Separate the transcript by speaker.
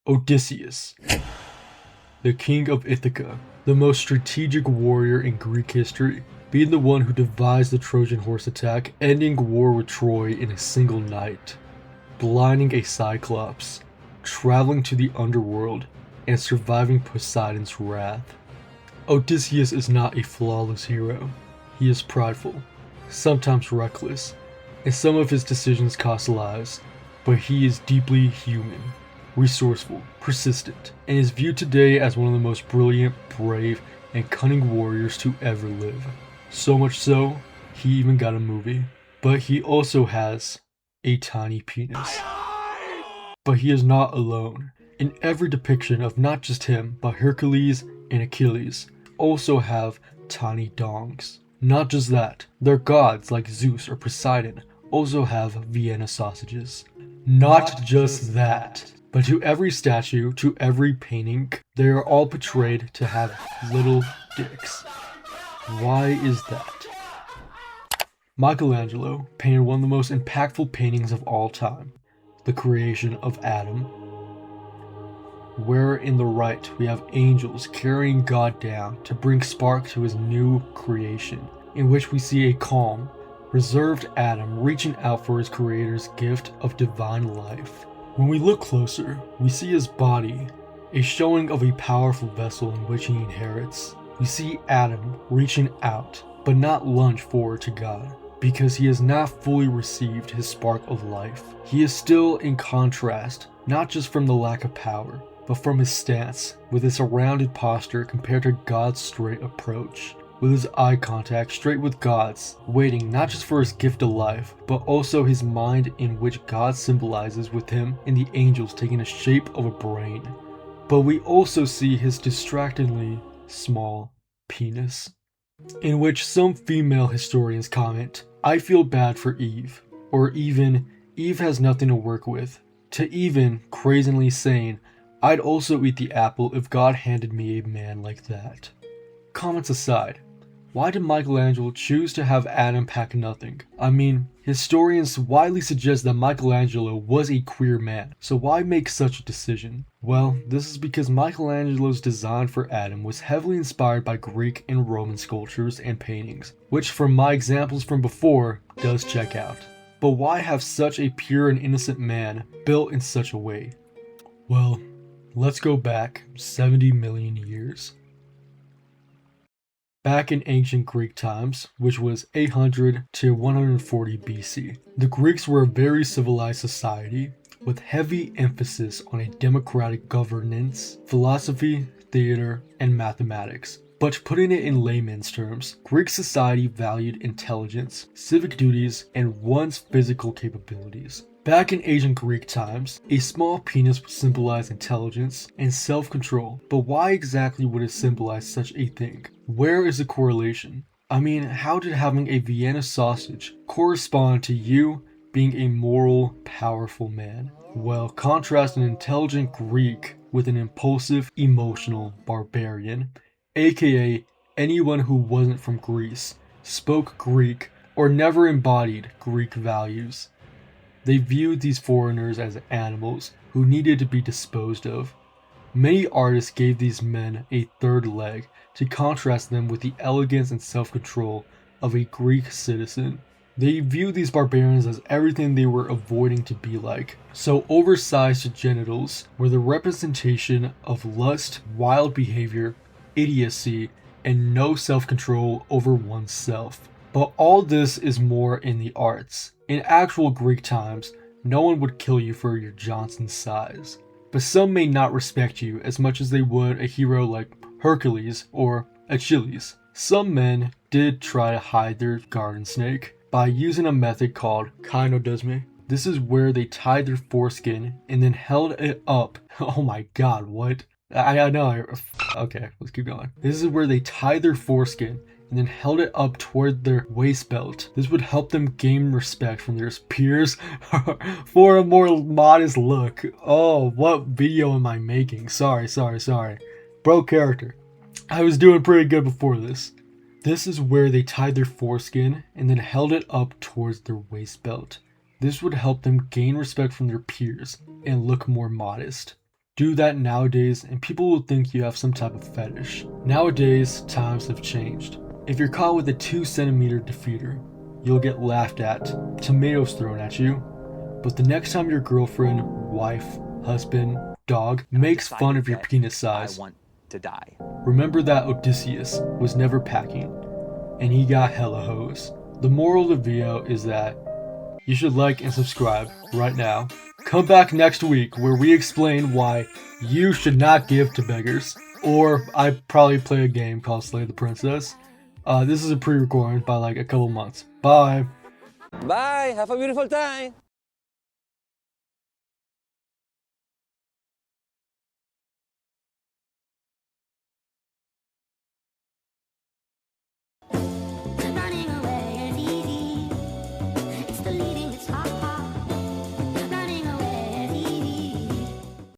Speaker 1: Odysseus, the king of Ithaca, the most strategic warrior in Greek history, being the one who devised the Trojan horse attack, ending war with Troy in a single night, blinding a Cyclops, traveling to the underworld, and surviving Poseidon's wrath. Odysseus is not a flawless hero. He is prideful, sometimes reckless, and some of his decisions cost lives, but he is deeply human, resourceful, persistent, and is viewed today as one of the most brilliant, brave, and cunning warriors to ever live. So much so, he even got a movie. But he also has a tiny penis. But he is not alone. In every depiction of not just him, but Hercules and Achilles also have tiny dongs. Not just that, their gods like Zeus or Poseidon also have Vienna sausages. Not just that, but to every statue, to every painting, they are all portrayed to have little dicks. Why is that? Michelangelo painted one of the most impactful paintings of all time, the creation of Adam, where in the right we have angels carrying God down to bring spark to his new creation, in which we see a calm, reserved Adam reaching out for his creator's gift of divine life. When we look closer, we see his body, a showing of a powerful vessel in which he inherits. We see Adam reaching out, but not lunge forward to God, because he has not fully received his spark of life. He is still in contrast, not just from the lack of power, but from his stance, with his surrounded posture compared to God's straight approach, with his eye contact straight with God's, waiting not just for his gift of life, but also his mind in which God symbolizes with him and the angels taking the shape of a brain. But we also see his distractingly small penis, in which some female historians comment, "I feel bad for Eve," or even, "Eve has nothing to work with," to even crazily saying, "I'd also eat the apple if God handed me a man like that." Comments aside, why did Michelangelo choose to have Adam pack nothing? I mean, historians widely suggest that Michelangelo was a queer man, so why make such a decision? Well, this is because Michelangelo's design for Adam was heavily inspired by Greek and Roman sculptures and paintings, which from my examples from before, does check out. But why have such a pure and innocent man built in such a way? Well, let's go back 70 million years. Back in ancient Greek times, which was 800 to 140 BC, the Greeks were a very civilized society with heavy emphasis on a democratic governance, philosophy, theater, and mathematics. But putting it in layman's terms, Greek society valued intelligence, civic duties, and one's physical capabilities. Back in ancient Greek times, a small penis would symbolize intelligence and self-control, but why exactly would it symbolize such a thing? Where is the correlation? I mean, how did having a Vienna sausage correspond to you being a moral, powerful man? Well, contrast an intelligent Greek with an impulsive, emotional barbarian, aka anyone who wasn't from Greece, spoke Greek, or never embodied Greek values. They viewed these foreigners as animals who needed to be disposed of. Many artists gave these men a third leg to contrast them with the elegance and self-control of a Greek citizen. They viewed these barbarians as everything they were avoiding to be like. So oversized genitals were the representation of lust, wild behavior, idiocy, and no self-control over oneself. But all this is more in the arts. In actual Greek times, no one would kill you for your Johnson size. But some may not respect you as much as they would a hero like Hercules or Achilles. Some men did try to hide their garden snake by using a method called kynodesmy. This is where they tied their foreskin and then held it up. Oh my god, what? I know. Okay, let's keep going. This is where they tied their foreskin and then held it up toward their waist belt. This would help them gain respect from their peers for a more modest look. Oh, what video am I making? Sorry. Broke character. I was doing pretty good before this. This is where they tied their foreskin and then held it up towards their waist belt. This would help them gain respect from their peers and look more modest. do that nowadays and people will think you have some type of fetish. Nowadays, times have changed. If you're caught with a 2 centimeter defeater, you'll get laughed at, tomatoes thrown at you. But the next time your girlfriend, wife, husband, dog makes fun of your penis size, remember that Odysseus was never packing, and he got hella hoes. The moral of the video is that you should like and subscribe right now. Come back next week where we explain why you should not give to beggars. Or I probably play a game called Slay the Princess. This is a pre-recording by like a couple months. Bye!
Speaker 2: Bye! Have a beautiful time!